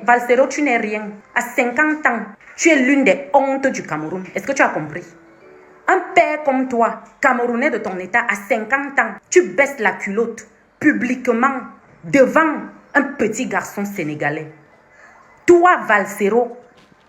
Valsero, tu n'es rien. À 50 ans, tu es l'une des hontes du Cameroun. Est-ce que tu as compris? Un père comme toi, Camerounais de ton état, à 50 ans, tu baisses la culotte publiquement devant un petit garçon sénégalais. Toi, Valsero,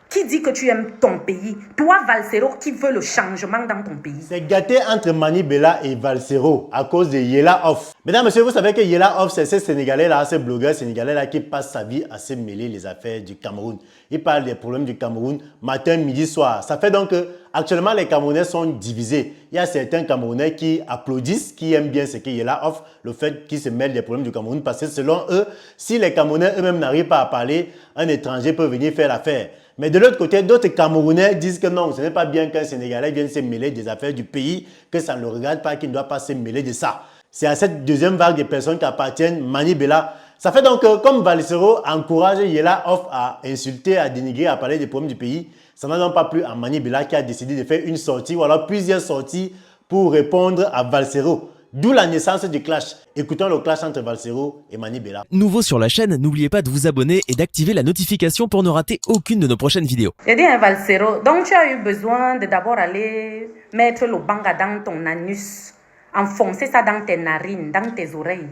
qui dit que tu aimes ton pays. Toi, Valsero, qui veut le changement dans ton pays. C'est gâté entre Mani Bella et Valsero à cause de Yella Off. Mesdames, messieurs, vous savez que Yella Off, c'est ce Sénégalais-là, ce blogueur sénégalais-là qui passe sa vie à se mêler les affaires du Cameroun. Il parle des problèmes du Cameroun matin, midi, soir. Ça fait donc que actuellement les Camerounais sont divisés. Il y a certains Camerounais qui applaudissent, qui aiment bien ce que Yella Off, le fait qu'il se mêle des problèmes du Cameroun, parce que selon eux, si les Camerounais eux-mêmes n'arrivent pas à parler, un étranger peut venir faire l'affaire. Mais de l'autre côté, d'autres Camerounais disent que non, ce n'est pas bien qu'un Sénégalais vienne se mêler des affaires du pays, que ça ne le regarde pas, qu'il ne doit pas se mêler de ça. C'est à cette deuxième vague de personnes qu'appartiennent Mani Bella. Ça fait donc que comme Valsero encourage Yella Off à insulter, à dénigrer, à parler des problèmes du pays, ça n'a donc pas plu à Mani Bella qui a décidé de faire une sortie ou alors plusieurs sorties pour répondre à Valsero. D'où la naissance du clash. Écoutons le clash entre Valsero et Mani Bella. Nouveau sur la chaîne, n'oubliez pas de vous abonner et d'activer la notification pour ne rater aucune de nos prochaines vidéos. J'ai dit à Valsero, donc tu as eu besoin de d'abord aller mettre le banga dans ton anus, enfoncer ça dans tes narines, dans tes oreilles,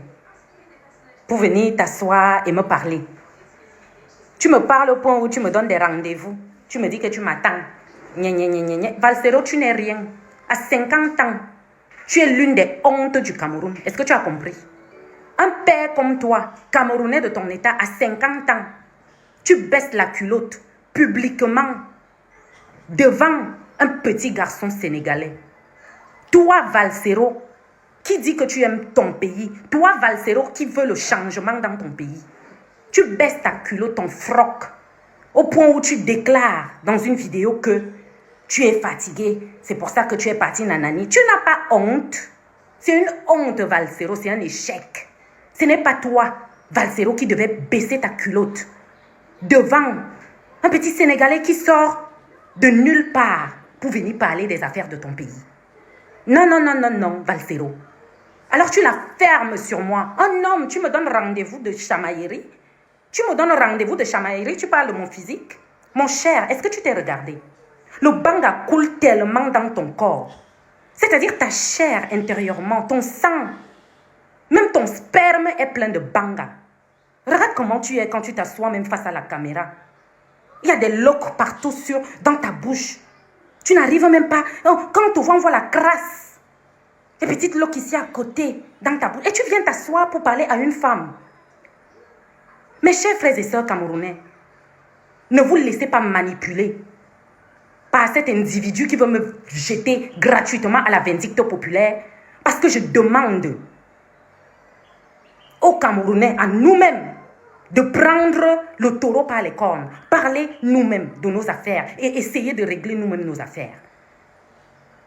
pour venir t'asseoir et me parler. Tu me parles au point où tu me donnes des rendez-vous. Tu me dis que tu m'attends. Valsero, tu n'es rien. À 50 ans, tu es l'une des hontes du Cameroun. Est-ce que tu as compris? Un père comme toi, Camerounais de ton état, à 50 ans, tu baisses la culotte publiquement devant un petit garçon sénégalais. Toi, Valsero, qui dit que tu aimes ton pays. Toi, Valsero, qui veut le changement dans ton pays. Tu baisses ta culotte, ton froc, au point où tu déclares dans une vidéo que tu es fatigué, c'est pour ça que tu es parti nanani. Tu n'as pas honte. C'est une honte, Valsero, c'est un échec. Ce n'est pas toi, Valsero, qui devait baisser ta culotte devant un petit Sénégalais qui sort de nulle part pour venir parler des affaires de ton pays. Non, non, non, non, non, Valsero. Alors tu la fermes sur moi. Un homme, tu me donnes rendez-vous de chamaillerie. Tu me donnes rendez-vous de chamaillerie, tu parles de mon physique. Mon cher, est-ce que tu t'es regardé? Le banga coule tellement dans ton corps. C'est-à-dire ta chair intérieurement, ton sang. Même ton sperme est plein de banga. Regarde comment tu es quand tu t'assois même face à la caméra. Il y a des loques partout dans ta bouche. Tu n'arrives même pas. Oh, quand on te voit, on voit la crasse. Les petites loques ici à côté, dans ta bouche. Et tu viens t'asseoir pour parler à une femme. Mes chers frères et sœurs camerounais, ne vous laissez pas manipuler par cet individu qui veut me jeter gratuitement à la vindicte populaire parce que je demande aux Camerounais, à nous-mêmes, de prendre le taureau par les cornes, parler nous-mêmes de nos affaires et essayer de régler nous-mêmes nos affaires.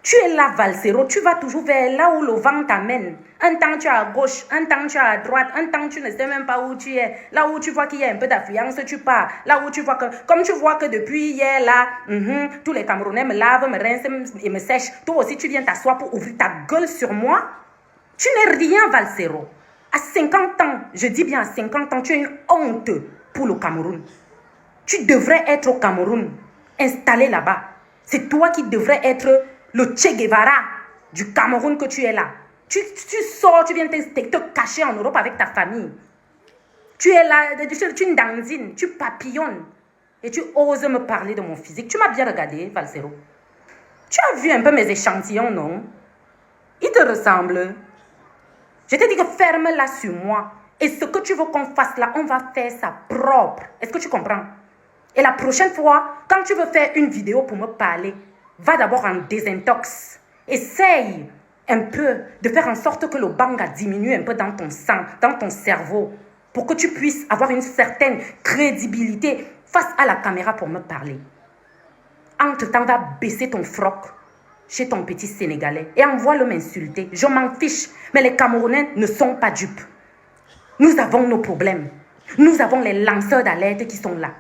Tu es là, Valsero, tu vas toujours vers là où le vent t'amène. Un temps tu es à gauche, un temps tu es à droite, un temps tu ne sais même pas où tu es. Là où tu vois qu'il y a un peu d'affluence, tu pars. Là où tu vois que, comme tu vois que depuis hier, là, tous les Camerounais me lavent, me rincent et me sèchent. Toi aussi, tu viens t'asseoir pour ouvrir ta gueule sur moi. Tu n'es rien, Valsero. À 50 ans, je dis bien à 50 ans, tu es une honte pour le Cameroun. Tu devrais être au Cameroun, installé là-bas. C'est toi qui devrais être le Che Guevara du Cameroun que tu es là. Tu sors, tu viens te cacher en Europe avec ta famille. Tu es là, tu dandines, tu papillonnes. Et tu oses me parler de mon physique. Tu m'as bien regardé, Valsero. Tu as vu un peu mes échantillons, non? Ils te ressemblent. Je t'ai dit que ferme-la sur moi. Et ce que tu veux qu'on fasse là, on va faire ça propre. Est-ce que tu comprends? Et la prochaine fois, quand tu veux faire une vidéo pour me parler, va d'abord en désintox. Essaye un peu de faire en sorte que le banga diminue un peu dans ton sang, dans ton cerveau, pour que tu puisses avoir une certaine crédibilité face à la caméra pour me parler. Entre-temps, va baisser ton froc chez ton petit Sénégalais et envoie-le m'insulter. Je m'en fiche, mais les Camerounais ne sont pas dupes. Nous avons nos problèmes. Nous avons les lanceurs d'alerte qui sont là,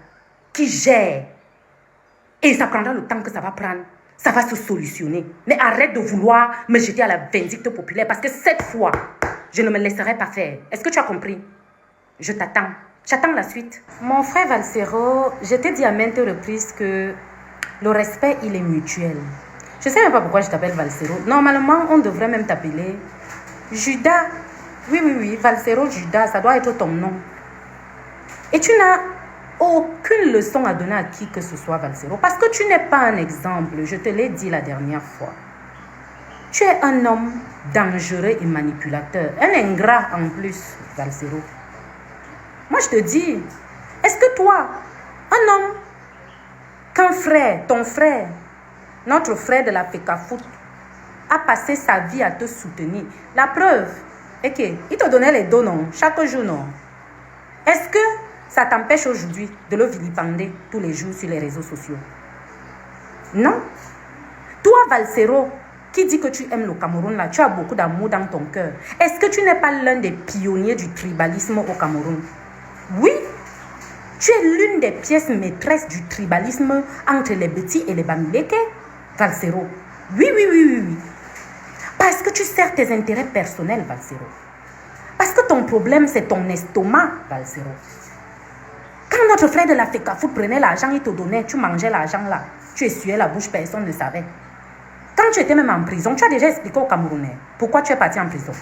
qui gèrent. Et ça prendra le temps que ça va prendre. Ça va se solutionner. Mais arrête de vouloir me jeter à la vindicte populaire parce que cette fois, je ne me laisserai pas faire. Est-ce que tu as compris? Je t'attends. J'attends la suite. Mon frère Valsero, je t'ai dit à maintes reprises que le respect, il est mutuel. Je ne sais même pas pourquoi je t'appelle Valsero. Normalement, on devrait même t'appeler Judas. Oui, Valsero Judas, ça doit être ton nom. Et tu n'as aucune leçon à donner à qui que ce soit, Valsero, parce que tu n'es pas un exemple, je te l'ai dit la dernière fois. Tu es un homme dangereux et manipulateur, un ingrat en plus, Valsero. Moi, je te dis, est-ce que toi, un homme, qu'un frère, ton frère, notre frère de la FECAFOOT, a passé sa vie à te soutenir, la preuve est qu'il te donnait les dons, non, chaque jour, non. Est-ce que ça t'empêche aujourd'hui de le vilipender tous les jours sur les réseaux sociaux? Non. Toi, Valsero, qui dit que tu aimes le Cameroun, là, tu as beaucoup d'amour dans ton cœur. Est-ce que tu n'es pas l'un des pionniers du tribalisme au Cameroun? Oui. Tu es l'une des pièces maîtresses du tribalisme entre les Beti et les Bamileke, Valsero. Oui. Parce que tu sers tes intérêts personnels, Valsero. Parce que ton problème, c'est ton estomac, Valsero. Quand notre frère de la FECAFOOT prenait l'argent, il te donnait, tu mangeais l'argent là. Tu essuyais la bouche, personne ne savait. Quand tu étais même en prison, tu as déjà expliqué aux Camerounais pourquoi tu es parti en prison.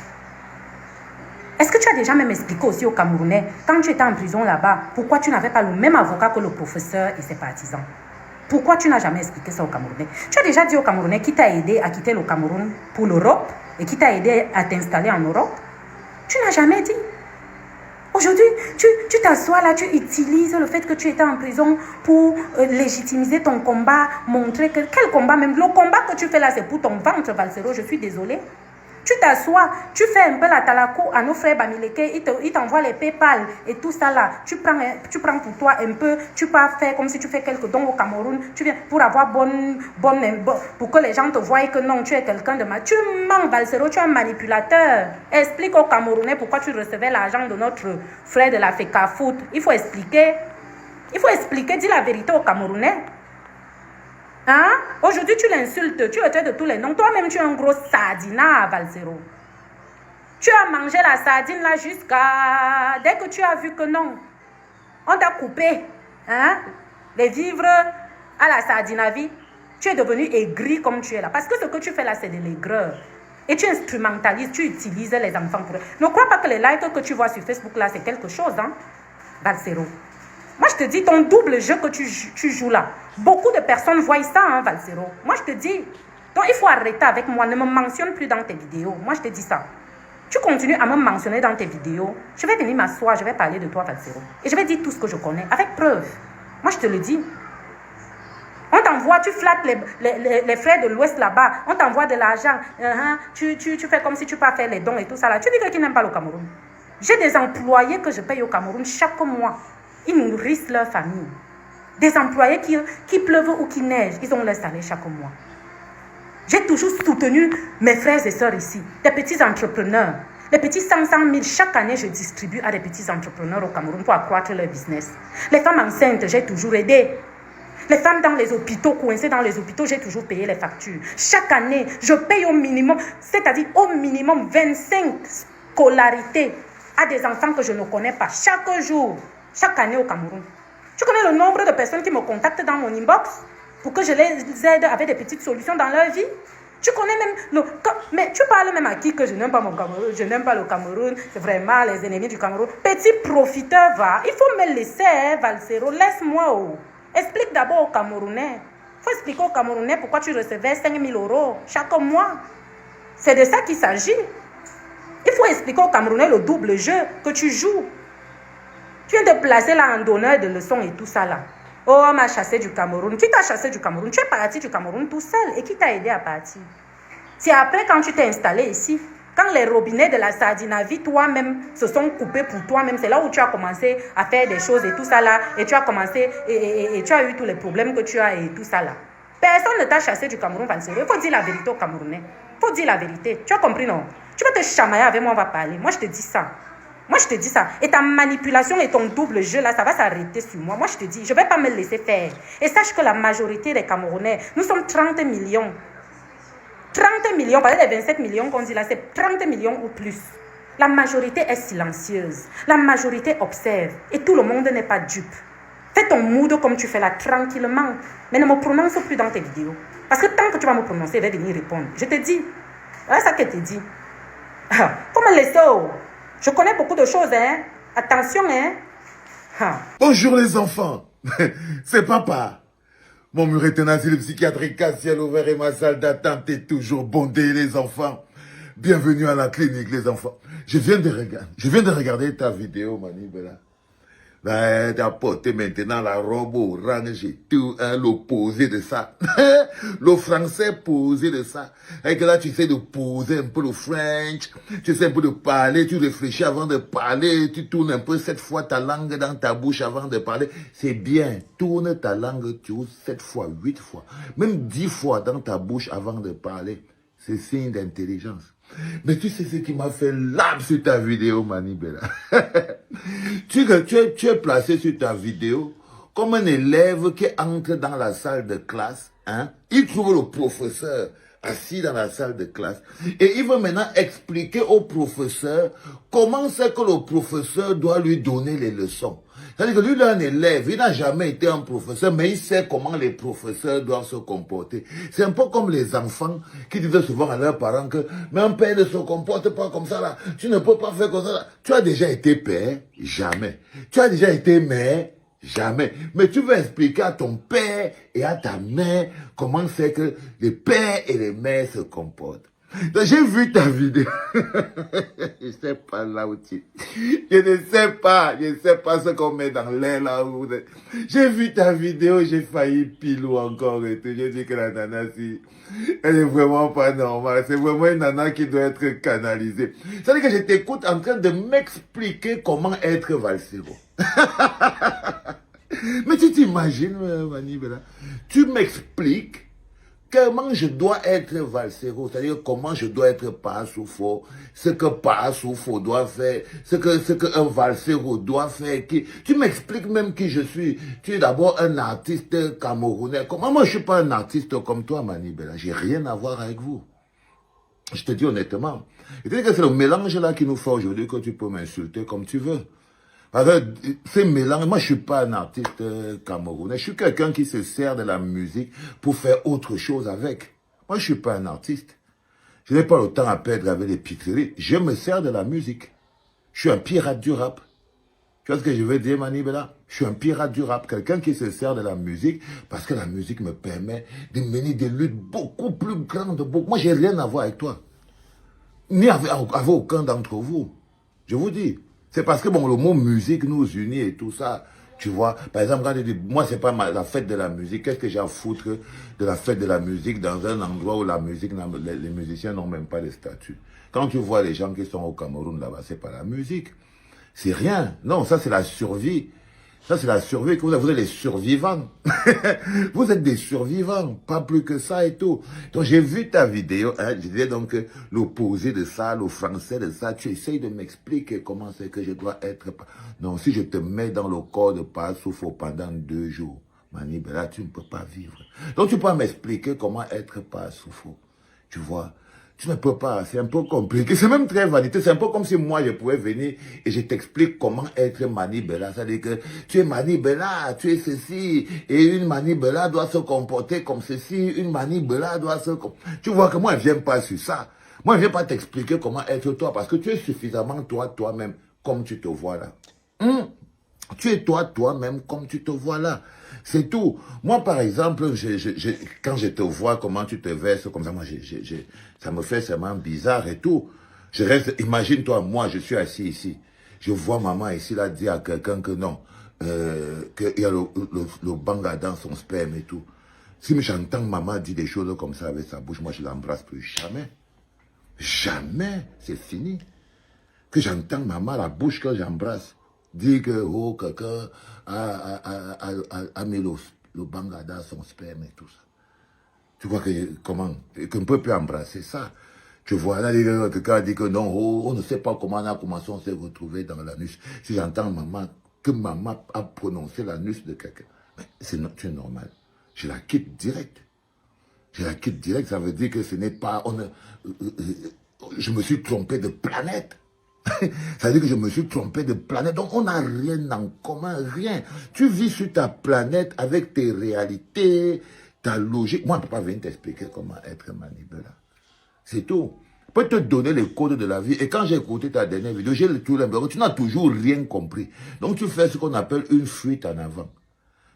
Est-ce que tu as déjà même expliqué aussi aux Camerounais, quand tu étais en prison là-bas, pourquoi tu n'avais pas le même avocat que le professeur et ses partisans? Pourquoi tu n'as jamais expliqué ça aux Camerounais? Tu as déjà dit aux Camerounais qui t'a aidé à quitter le Cameroun pour l'Europe et qui t'a aidé à t'installer en Europe? Tu n'as jamais dit. Aujourd'hui, tu t'assois là, tu utilises le fait que tu étais en prison pour légitimiser ton combat, montrer que... Quel combat même? Le combat que tu fais là, c'est pour ton ventre, Valsero, je suis désolée. Tu t'assois, tu fais un peu la talakou à nos frères Bamileke, ils t'envoient les PayPal et tout ça là. Tu prends pour toi un peu, tu pars faire comme si tu fais quelques dons au Cameroun. Tu viens pour avoir pour que les gens te voient que non, tu es quelqu'un de mal. Tu mens, Valsero, tu es un manipulateur. Explique aux Camerounais pourquoi tu recevais l'argent de notre frère de la FECAFOOT. Il faut expliquer, dis la vérité aux Camerounais. Hein? Aujourd'hui, tu l'insultes, tu le traites de tous les noms. Toi-même, tu es un gros sardinat, Valsero. Tu as mangé la sardine là jusqu'à... Dès que tu as vu que non, on t'a coupé les vivres à la sardinavie, tu es devenu aigri comme tu es là. Parce que ce que tu fais là, c'est de l'aigreur. Et tu instrumentalises, tu utilises les enfants pour... Ne crois pas que les likes que tu vois sur Facebook là, c'est quelque chose, hein, Valsero. Moi, je te dis, ton double jeu que tu joues là, beaucoup de personnes voient ça, hein, Valsero. Moi, je te dis, donc il faut arrêter avec moi. Ne me mentionne plus dans tes vidéos. Moi, je te dis ça. Tu continues à me mentionner dans tes vidéos. Je vais venir m'asseoir, je vais parler de toi, Valsero. Et je vais dire tout ce que je connais, avec preuve. Moi, je te le dis. On t'envoie, tu flattes les frères de l'Ouest là-bas. On t'envoie de l'argent. Tu fais comme si tu peux faire les dons et tout ça là. Tu dis qu'ils n'aiment pas le Cameroun. J'ai des employés que je paye au Cameroun chaque mois. Ils nourrissent leur famille. Des employés qui pleuvent ou qui neigent, ils ont leur salaire chaque mois. J'ai toujours soutenu mes frères et sœurs ici, des petits entrepreneurs. Les petits 500 000, chaque année, je distribue à des petits entrepreneurs au Cameroun pour accroître leur business. Les femmes enceintes, j'ai toujours aidé. Les femmes dans les hôpitaux, coincées dans les hôpitaux, j'ai toujours payé les factures. Chaque année, je paye au minimum, c'est-à-dire au minimum 25 scolarités à des enfants que je ne connais pas. Chaque jour. Chaque année au Cameroun. Tu connais le nombre de personnes qui me contactent dans mon inbox pour que je les aide avec des petites solutions dans leur vie? Tu connais même mais tu parles même à qui que je n'aime pas mon Cameroun, je n'aime pas le Cameroun, c'est vraiment les ennemis du Cameroun. Petit profiteur, va. Il faut me laisser, Valsero. Laisse-moi. Oh. Explique d'abord aux Camerounais. Il faut expliquer aux Camerounais pourquoi tu recevais 5 000 € chaque mois. C'est de ça qu'il s'agit. Il faut expliquer aux Camerounais le double jeu que tu joues. Tu viens de placer là en donneur de leçons et tout ça là. Oh, on m'a chassé du Cameroun. Qui t'a chassé du Cameroun? Tu es parti du Cameroun tout seul. Et qui t'a aidé à partir? C'est après quand tu t'es installé ici, quand les robinets de la Sardinavie, toi-même, se sont coupés pour toi-même, c'est là où tu as commencé à faire des choses et tout ça là. Et tu as commencé, et tu as eu tous les problèmes que tu as et tout ça là. Personne ne t'a chassé du Cameroun, Valsero. Il faut dire la vérité aux Camerounais. Il faut dire la vérité. Tu as compris, non? Tu vas te chamailler avec moi, on va parler. Moi, je te dis ça. Moi, je te dis ça. Et ta manipulation et ton double jeu, là, ça va s'arrêter sur moi. Moi, je te dis, je ne vais pas me laisser faire. Et sache que la majorité des Camerounais, nous sommes 30 millions. 30 millions, par les 27 millions qu'on dit là, c'est 30 millions ou plus. La majorité est silencieuse. La majorité observe. Et tout le monde n'est pas dupe. Fais ton mood comme tu fais là, tranquillement. Mais ne me prononce plus dans tes vidéos. Parce que tant que tu vas me prononcer, je vais venir répondre. Je te dis. Voilà ça qu'elle te dit. Comment les sauts? Je connais beaucoup de choses, hein. Attention, hein. Bonjour les enfants. C'est papa. Mon mur est un asile psychiatrique à ciel ouvert et ma salle d'attente est toujours bondée, les enfants. Bienvenue à la clinique, les enfants. Je viens de regarder ta vidéo, Mani Bella. Là, t'as porté maintenant la robe orange et tout, hein, l'opposé de ça. Le français posé de ça. Et que là, tu sais de poser un peu le French, tu sais un peu de parler, tu réfléchis avant de parler, tu tournes un peu 7 fois ta langue dans ta bouche avant de parler. C'est bien. Tourne ta langue, tu ouvres 7 fois, 8 fois, même 10 fois dans ta bouche avant de parler. C'est signe d'intelligence. Mais tu sais ce qui m'a fait l'âme sur ta vidéo, Mani Bella. tu es placé sur ta vidéo comme un élève qui entre dans la salle de classe. Hein? Il trouve le professeur assis dans la salle de classe. Et il veut maintenant expliquer au professeur comment c'est que le professeur doit lui donner les leçons. C'est-à-dire que lui, il est un élève, il n'a jamais été un professeur, mais il sait comment les professeurs doivent se comporter. C'est un peu comme les enfants qui disent souvent à leurs parents que « Mais un père ne se comporte pas comme ça là, tu ne peux pas faire comme ça là. » Tu as déjà été père? Jamais. Tu as déjà été mère? Jamais. Mais tu veux expliquer à ton père et à ta mère comment c'est que les pères et les mères se comportent. Donc, j'ai vu ta vidéo. Je sais pas là où tu... Je ne sais pas ce qu'on met dans l'air là où... J'ai vu ta vidéo, j'ai failli pilou encore et tout. J'ai dit que la nana, si... Elle est vraiment pas normale. C'est vraiment une nana qui doit être canalisée. C'est-à-dire que je t'écoute en train de m'expliquer comment être valsero. Mais tu t'imagines, Mani Bella, tu m'expliques comment je dois être valsero, c'est-à-dire comment je dois être Pasoufo, ce que Pasoufo doit faire, ce que un valsero doit faire. Tu m'expliques même qui je suis. Tu es d'abord un artiste camerounais. Comment moi je suis pas un artiste comme toi, Mani Bella. J'ai rien à voir avec vous. Je te dis honnêtement. Et tu dis que c'est le mélange là qui nous fait aujourd'hui que tu peux m'insulter comme tu veux. Parce que ces mélanges, moi je suis pas un artiste camerounais, je suis quelqu'un qui se sert de la musique pour faire autre chose avec. Moi je suis pas un artiste. Je n'ai pas le temps à perdre avec les piqueries. Je me sers de la musique. Je suis un pirate du rap. Tu vois ce que je veux dire, Mani Bella? Je suis un pirate du rap, quelqu'un qui se sert de la musique parce que la musique me permet de mener des luttes beaucoup plus grandes. Moi j'ai rien à voir avec toi. Ni avec aucun d'entre vous. Je vous dis. C'est parce que, bon, le mot musique nous unit et tout ça, tu vois. Par exemple, quand je dis, moi, c'est pas la fête de la musique, qu'est-ce que j'ai à foutre de la fête de la musique dans un endroit où la musique, les musiciens n'ont même pas de statut. Quand tu vois les gens qui sont au Cameroun là-bas, c'est pas la musique. C'est rien. Non, ça, c'est la survie. Ça, c'est la survie que vous êtes les survivants. Vous êtes des survivants, pas plus que ça et tout. Donc, j'ai vu ta vidéo, hein, je disais donc l'opposé de ça, le français de ça. Tu essayes de m'expliquer comment c'est que je dois être. Non, si je te mets dans le corps de Pasoufo pendant 2 jours, Mani Bella, tu ne peux pas vivre. Donc, tu peux m'expliquer comment être Pasoufo. Tu vois? Tu ne peux pas, c'est un peu compliqué. C'est même très vanité. C'est un peu comme si moi, je pouvais venir et je t'explique comment être Mani Bella. C'est-à-dire que tu es Mani Bella, tu es ceci. Et une Mani Bella doit se comporter comme ceci. Une Mani Bella doit se... Tu vois que moi, je ne viens pas sur ça. Moi, je ne viens pas t'expliquer comment être toi. Parce que tu es suffisamment toi-même, comme tu te vois là. Tu es toi-même, comme tu te vois là. C'est tout. Moi, par exemple, quand je te vois, comment tu te verses, comme ça, moi, ça me fait seulement bizarre et tout. Je reste, imagine-toi, moi, je suis assis ici. Je vois maman ici, là, dire à quelqu'un que non, qu'il y a le banga dans son sperme et tout. Si j'entends maman dire des choses comme ça avec sa bouche, moi, je l'embrasse plus jamais. Jamais. C'est fini. Que j'entends maman, la bouche que j'embrasse, dire que oh, quelqu'un a mis le banga dans son sperme et tout ça. Tu vois que comment, qu'on ne peut plus embrasser ça. Tu vois, là, quelqu'un dit que non, oh, on ne sait pas comment on s'est retrouvé dans l'anus. Si j'entends maman, que maman a prononcé l'anus de quelqu'un, c'est normal. Je la quitte direct. Je la quitte direct, ça veut dire que ce n'est pas... je me suis trompé de planète. Ça veut dire que je me suis trompé de planète. Donc, on n'a rien en commun, rien. Tu vis sur ta planète avec tes réalités, ta logique. Moi, je ne peux pas venir t'expliquer comment être manipulateur. C'est tout. Je peux te donner les codes de la vie. Et quand j'ai écouté ta dernière vidéo, j'ai tout l'impression que tu n'as toujours rien compris. Donc, tu fais ce qu'on appelle une fuite en avant.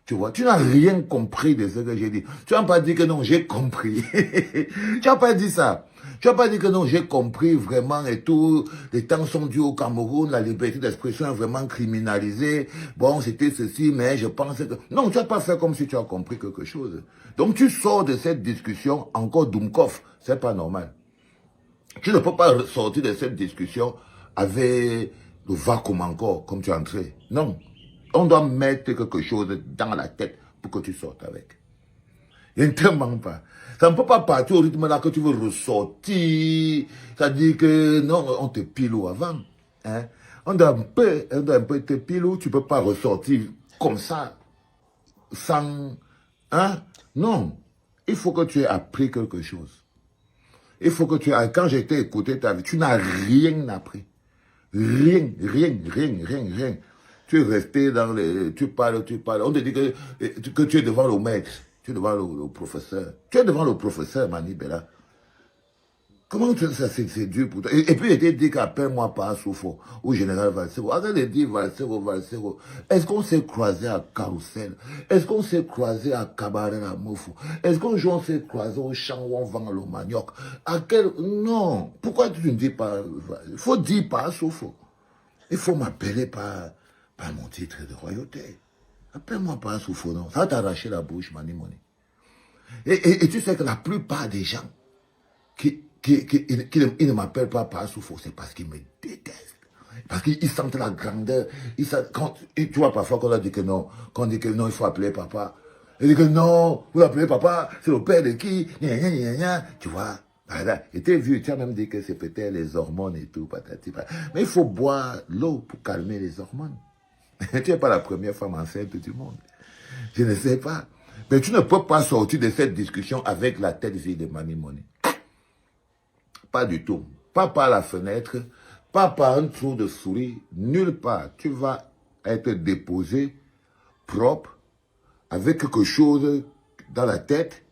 Tu vois, tu n'as rien compris de ce que j'ai dit. Tu n'as pas dit que non, j'ai compris. Tu n'as pas dit ça. Tu n'as pas dit que non, j'ai compris vraiment et tout. Les temps sont dus au Cameroun, la liberté d'expression est vraiment criminalisée. Bon, c'était ceci, mais je pense que... Non, tu n'as pas fait comme si tu as compris quelque chose. Donc tu sors de cette discussion encore Doumkov. C'est pas normal. Tu ne peux pas sortir de cette discussion avec le vacuum encore, comme tu es entré. Non. On doit mettre quelque chose dans la tête pour que tu sortes avec. Il ne te manque pas. Ça ne peut pas partir au rythme là que tu veux ressortir. Ça dit que non, on te pilou avant. Hein? On doit un peu te pilou. Tu ne peux pas ressortir comme ça, sans... Hein? Non. Il faut que tu aies appris quelque chose. Il faut que tu aies... Quand j'ai été écouté ta vie, tu n'as rien appris. Rien. Tu es resté dans les... Tu parles. On te dit que tu es devant le maître. Tu es devant le professeur. Tu es devant le professeur, Mani Bella. Comment ça c'est dur pour toi? Et puis, il était dit qu'appelle-moi pas Soufo ou Général Valsero. Arrête de dire Valsero. Est-ce qu'on s'est croisé à Carousel? Est-ce qu'on s'est croisé à Cabaret à Mofo? Est-ce qu'on s'est croisé au champ où on vend le manioc? Non. Pourquoi tu ne dis pas... Il faut dire pas Soufo. Il faut m'appeler par mon titre de royauté. Appelle-moi pas Soufo, non. Ça va t'arracher la bouche, Mani Moni. Et tu sais que la plupart des gens qui ne m'appellent pas Soufo, c'est parce qu'ils me détestent. Parce qu'ils sentent la grandeur. Tu vois parfois qu'on a dit que non. Qu'on dit que non, il faut appeler papa. Il dit que non, vous l'appelez papa, c'est le père de qui? Tu vois. Voilà. Et tu as vu, tu as même dit que c'est peut-être les hormones et tout, patati. Mais il faut boire l'eau pour calmer les hormones. Tu n'es pas la première femme enceinte du monde. Je ne sais pas. Mais tu ne peux pas sortir de cette discussion avec la tête vide de Mani Moni. Pas du tout. Pas par la fenêtre, pas par un trou de souris, nulle part. Tu vas être déposé, propre, avec quelque chose dans la tête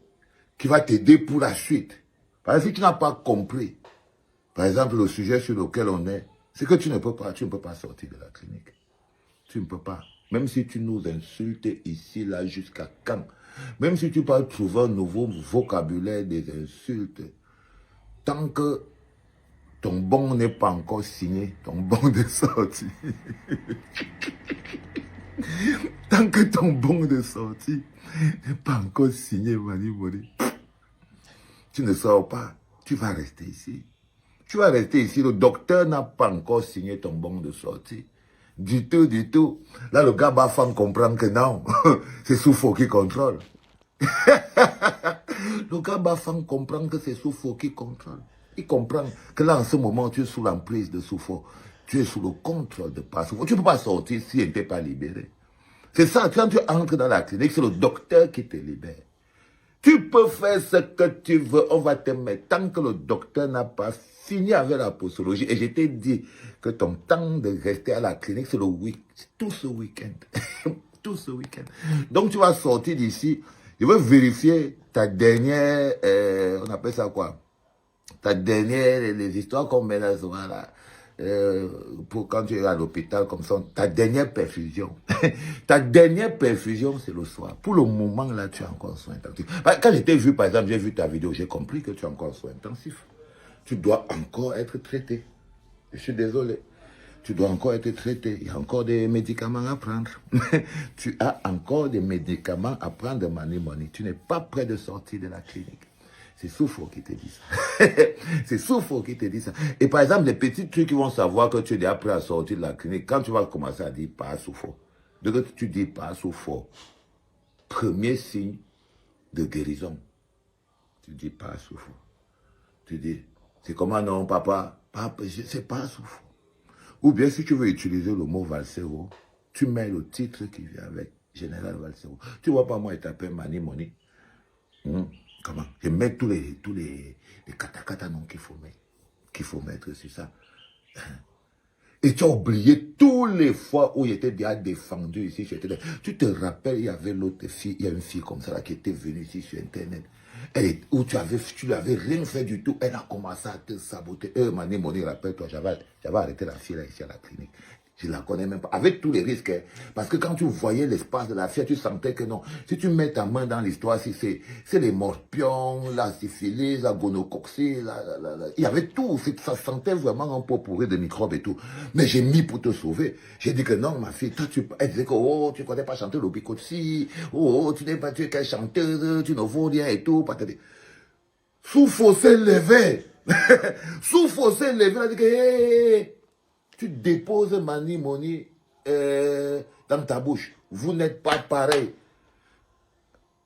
qui va t'aider pour la suite. Parce que si tu n'as pas compris, par exemple, le sujet sur lequel on est, c'est que tu ne peux pas sortir de la clinique. Tu ne peux pas. Même si tu nous insultes ici, là, jusqu'à quand. Même si tu peux trouver un nouveau vocabulaire des insultes. Tant que ton bon n'est pas encore signé, ton bon de sortie. Tant que ton bon de sortie n'est pas encore signé, Mani Moni, tu ne sors pas. Tu vas rester ici. Tu vas rester ici. Le docteur n'a pas encore signé ton bon de sortie. Du tout. Là, le gars va faire comprendre que non, c'est Soufo qui contrôle. Le gars va faire comprendre que c'est Soufo qui contrôle. Il comprend que là, en ce moment, tu es sous l'emprise de Soufo. Tu es sous le contrôle de Soufo. Tu ne peux pas sortir si elle n'était pas libéré. C'est ça, quand tu entres dans la clinique, c'est le docteur qui te libère. Tu peux faire ce que tu veux, on va te mettre. Tant que le docteur n'a pas fini avec la postologie, et je t'ai dit que ton temps de rester à la clinique, c'est tout ce week-end. Tout ce week-end. Donc tu vas sortir d'ici, je veux vérifier ta dernière, on appelle ça quoi? Ta dernière, les histoires qu'on met là, pour quand tu es à l'hôpital comme ça, ta dernière perfusion. Ta dernière perfusion, c'est le soir. Pour le moment, là, tu as encore un soin intensif. Quand je t'ai vu, par exemple, j'ai vu ta vidéo, j'ai compris que tu as encore un soin intensif. Tu dois encore être traité. Je suis désolé. Tu dois encore être traité. Il y a encore des médicaments à prendre. Tu as encore des médicaments à prendre, Mani Moni. Tu n'es pas prêt de sortir de la clinique. C'est Soufo qui te dit ça. C'est Soufo qui te dit ça. Et par exemple, les petits trucs qui vont savoir que tu es déjà prêt à sortir de la clinique, quand tu vas commencer à dire pas Soufo, dès que tu dis pas Soufo, premier signe de guérison, tu dis pas Soufo. Tu dis, c'est comment non, papa? Papa, c'est pas Soufo. Ou bien si tu veux utiliser le mot Valsero, tu mets le titre qui vient avec, Général Valsero. Tu vois pas moi, il t'appelle Mani Moni. Comment? Je mets tous les katakata non qu'il faut mettre sur ça. Et tu as oublié toutes les fois où il était déjà défendu ici sur Internet. Tu te rappelles, il y avait l'autre fille, il y a une fille comme ça là, qui était venue ici sur Internet. Où tu lui avais rien fait du tout. Elle a commencé à te saboter. Mani Moni, rappelle-toi, j'avais arrêté la fille là ici à la clinique. Je ne la connais même pas. Avec tous les risques. Hein. Parce que quand tu voyais l'espace de la fille, tu sentais que non. Si tu mets ta main dans l'histoire, si c'est les morpions, la syphilis, la gonocoxie, il y avait tout. Ça sentait vraiment un pot pourri de microbes et tout. Mais j'ai mis pour te sauver. J'ai dit que non, ma fille, toi, elle disait que oh, tu ne connais pas chanter le bicotsi. Oh, tu n'es pas, tu es qu'une chanteuse, tu ne vaux rien et tout. Sous fossé levé. Sous fossé levé, elle a dit que hey, tu déposes Mani Moni dans ta bouche. Vous n'êtes pas pareil.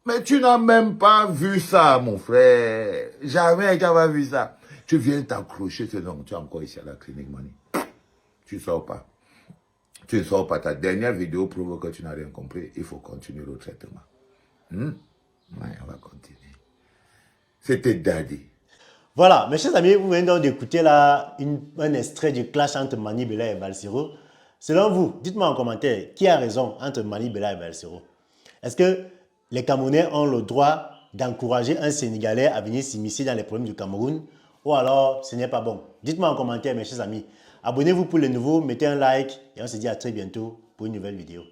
Mais tu n'as même pas vu ça, mon frère. Jamais tu n'as vu ça. Tu viens t'accrocher, non, tu es encore ici à la clinique, Mani. Tu ne sors pas. Tu ne sors pas. Ta dernière vidéo prouve que tu n'as rien compris. Il faut continuer le traitement. Ouais, on va continuer. C'était Daddy. Voilà, mes chers amis, vous venez donc d'écouter là un extrait du clash entre Mani Bella et Valsero. Selon vous, dites-moi en commentaire, qui a raison entre Mani Bella et Valsero? Est-ce que les Camerounais ont le droit d'encourager un Sénégalais à venir s'immiscer dans les problèmes du Cameroun? Ou alors, ce n'est pas bon? Dites-moi en commentaire, mes chers amis. Abonnez-vous pour les nouveaux, mettez un like et on se dit à très bientôt pour une nouvelle vidéo.